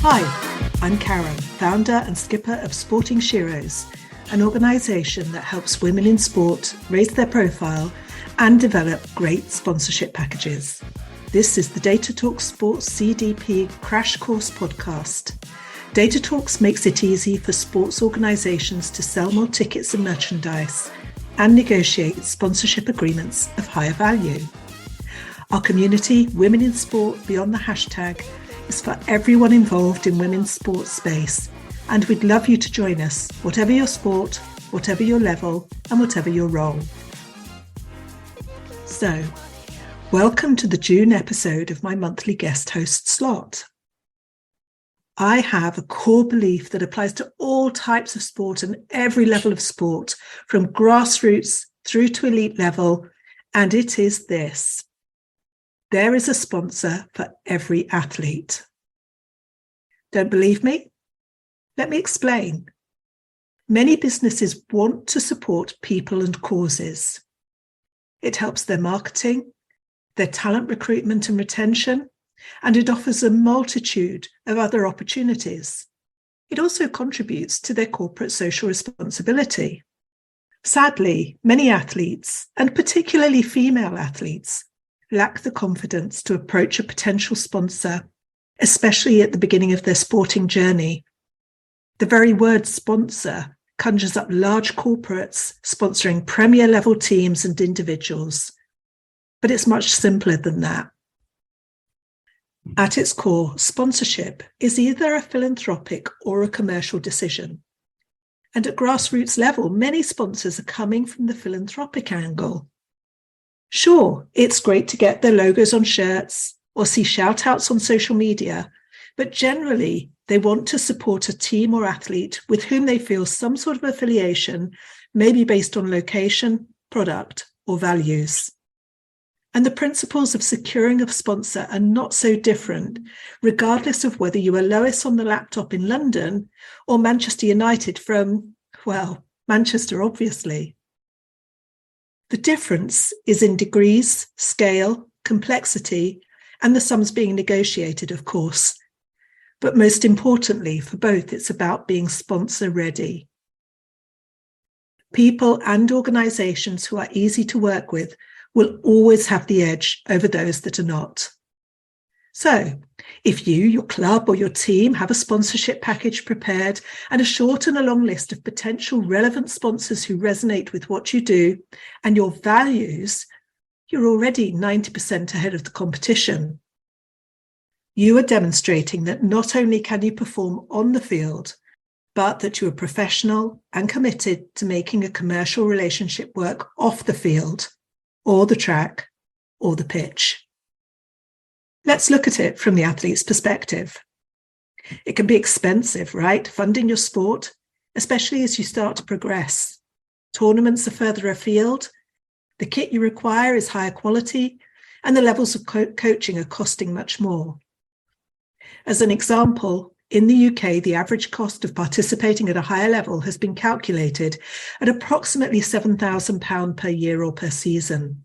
Hi, I'm Karen, founder and skipper of Sporting Sheroes, an organisation that helps women in sport raise their profile and develop great sponsorship packages. This is the Data Talks Sports CDP Crash Course podcast. Data Talks makes it easy for sports organisations to sell more tickets and merchandise and negotiate sponsorship agreements of higher value. Our community, Women in Sport Beyond the Hashtag, is for everyone involved in women's sports space, and we'd love you to join us, whatever your sport, whatever your level, and whatever your role. So, welcome to the June episode of my monthly guest host slot. I have a core belief that applies to all types of sport and every level of sport, from grassroots through to elite level, and it is this: there is a sponsor for every athlete. Don't believe me? Let me explain. Many businesses want to support people and causes. It helps their marketing, their talent recruitment and retention, and it offers a multitude of other opportunities. It also contributes to their corporate social responsibility. Sadly, many athletes, and particularly female athletes, lack the confidence to approach a potential sponsor, especially at the beginning of their sporting journey. The very word sponsor conjures up large corporates sponsoring premier level teams and individuals. But it's much simpler than that. At its core, sponsorship is either a philanthropic or a commercial decision. And at grassroots level, many sponsors are coming from the philanthropic angle. Sure, it's great to get their logos on shirts or see shout-outs on social media, but generally they want to support a team or athlete with whom they feel some sort of affiliation, maybe based on location, product, or values. And the principles of securing a sponsor are not so different, regardless of whether you are Lois on the laptop in London or Manchester United from, well, Manchester, obviously. The difference is in degrees, scale, complexity, and the sums being negotiated, of course. But most importantly, for both, it's about being sponsor ready. People and organisations who are easy to work with will always have the edge over those that are not. So, if you, your club or your team have a sponsorship package prepared and a short and a long list of potential relevant sponsors who resonate with what you do and your values, you're already 90% ahead of the competition. You are demonstrating that not only can you perform on the field, but that you are professional and committed to making a commercial relationship work off the field, or the track, or the pitch. Let's look at it from the athlete's perspective. It can be expensive, right? Funding your sport, especially as you start to progress. Tournaments are further afield, the kit you require is higher quality, and the levels of coaching are costing much more. As an example, in the UK, the average cost of participating at a higher level has been calculated at approximately £7,000 per year or per season.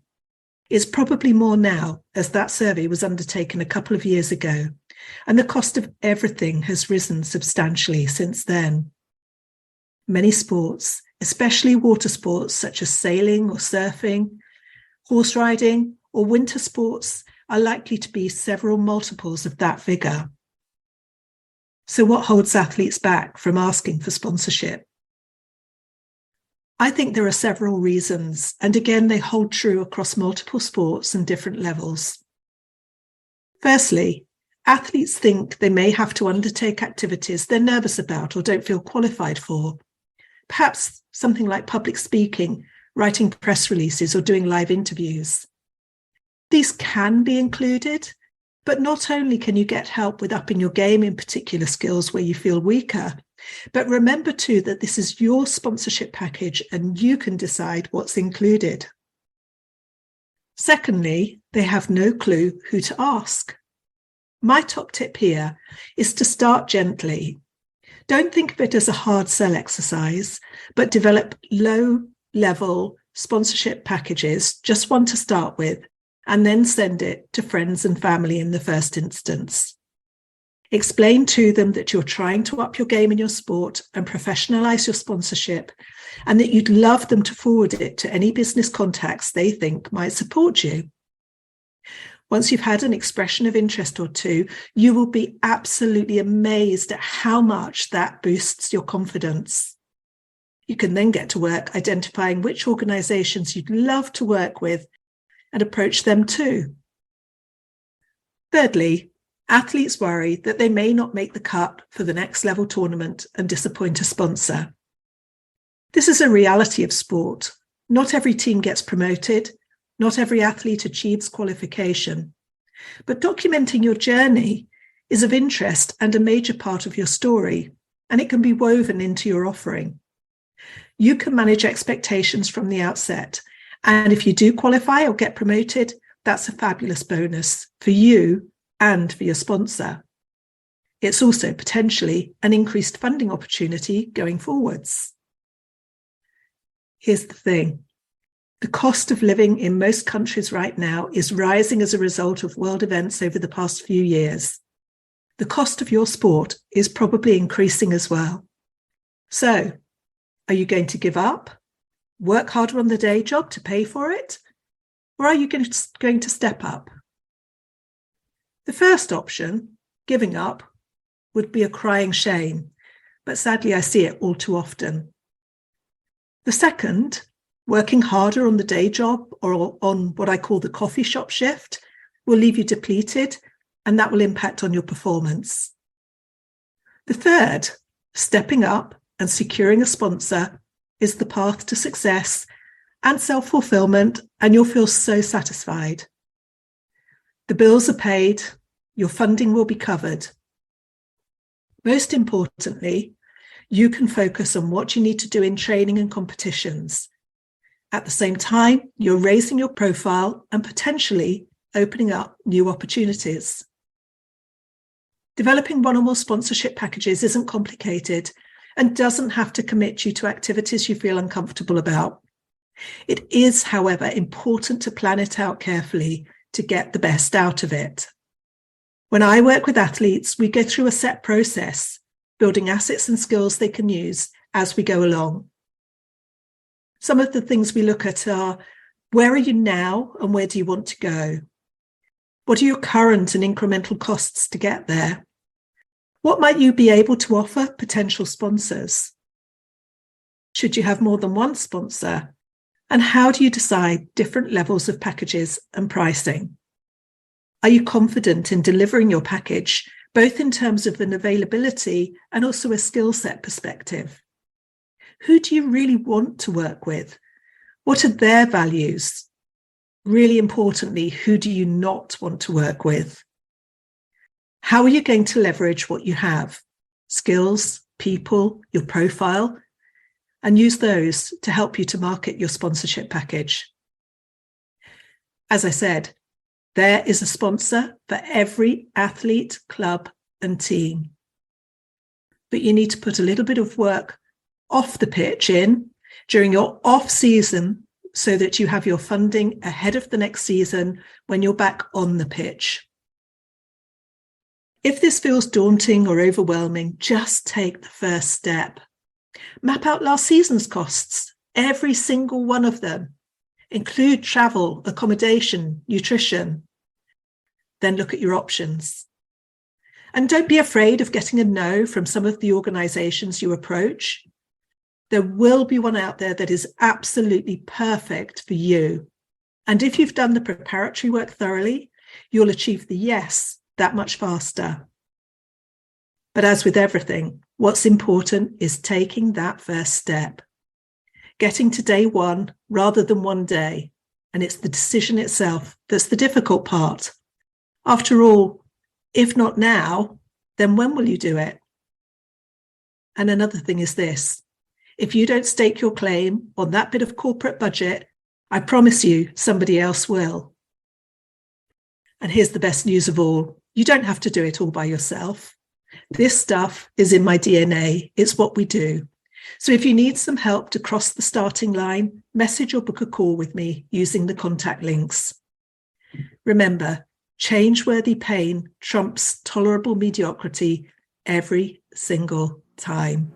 It's probably more now, as that survey was undertaken a couple of years ago, and the cost of everything has risen substantially since then. Many sports, especially water sports such as sailing or surfing, horse riding, or winter sports, are likely to be several multiples of that figure. So what holds athletes back from asking for sponsorship? I think there are several reasons, and again, they hold true across multiple sports and different levels. Firstly, athletes think they may have to undertake activities they're nervous about or don't feel qualified for. Perhaps something like public speaking, writing press releases, or doing live interviews. These can be included, but not only can you get help with upping your game in particular skills where you feel weaker, but remember too that this is your sponsorship package and you can decide what's included. Secondly, they have no clue who to ask. My top tip here is to start gently. Don't think of it as a hard sell exercise, but develop low-level sponsorship packages, just one to start with, and then send it to friends and family in the first instance. Explain to them that you're trying to up your game in your sport and professionalize your sponsorship, and that you'd love them to forward it to any business contacts they think might support you. Once you've had an expression of interest or two, you will be absolutely amazed at how much that boosts your confidence. You can then get to work identifying which organizations you'd love to work with and approach them too. Thirdly, athletes worry that they may not make the cut for the next level tournament and disappoint a sponsor. This is a reality of sport. Not every team gets promoted. Not every athlete achieves qualification. But documenting your journey is of interest and a major part of your story, and it can be woven into your offering. You can manage expectations from the outset, and if you do qualify or get promoted, that's a fabulous bonus for you and for your sponsor. It's also potentially an increased funding opportunity going forwards. Here's the thing. The cost of living in most countries right now is rising as a result of world events over the past few years. The cost of your sport is probably increasing as well. So, are you going to give up, work harder on the day job to pay for it, or are you going to step up? The first option, giving up, would be a crying shame, but sadly I see it all too often. The second, working harder on the day job or on what I call the coffee shop shift, will leave you depleted, and that will impact on your performance. The third, stepping up and securing a sponsor, is the path to success and self-fulfillment, and you'll feel so satisfied. The bills are paid, your funding will be covered. Most importantly, you can focus on what you need to do in training and competitions. At the same time, you're raising your profile and potentially opening up new opportunities. Developing one or more sponsorship packages isn't complicated and doesn't have to commit you to activities you feel uncomfortable about. It is, however, important to plan it out carefully to get the best out of it. When I work with athletes, we go through a set process, building assets and skills they can use as we go along. Some of the things we look at are, where are you now and where do you want to go? What are your current and incremental costs to get there? What might you be able to offer potential sponsors? Should you have more than one sponsor? And how do you decide different levels of packages and pricing? Are you confident in delivering your package, both in terms of an availability and also a skill set perspective? Who do you really want to work with? What are their values? Really importantly, who do you not want to work with? How are you going to leverage what you have? Skills, people, your profile, and use those to help you to market your sponsorship package. As I said, there is a sponsor for every athlete, club, and team. But you need to put a little bit of work off the pitch in during your off season so that you have your funding ahead of the next season when you're back on the pitch. If this feels daunting or overwhelming, just take the first step. Map out last season's costs, every single one of them. Include travel, accommodation, nutrition. Then look at your options. And don't be afraid of getting a no from some of the organizations you approach. There will be one out there that is absolutely perfect for you. And if you've done the preparatory work thoroughly, you'll achieve the yes that much faster. But as with everything, what's important is taking that first step, getting to day one rather than one day. And it's the decision itself that's the difficult part. After all, if not now, then when will you do it? And another thing is this. If you don't stake your claim on that bit of corporate budget, I promise you somebody else will. And here's the best news of all. You don't have to do it all by yourself. This stuff is in my DNA. It's what we do. So if you need some help to cross the starting line, message or book a call with me using the contact links. Remember, Change-worthy pain trumps tolerable mediocrity every single time.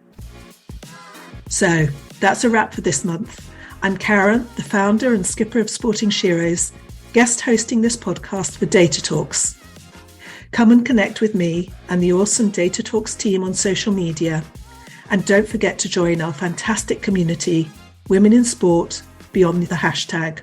So that's a wrap for this month. I'm Karen, the founder and skipper of Sporting Sheroes, guest hosting this podcast for Data Talks. Come and connect with me and the awesome Data Talks team on social media. And don't forget to join our fantastic community, Women in Sport, beyond the hashtag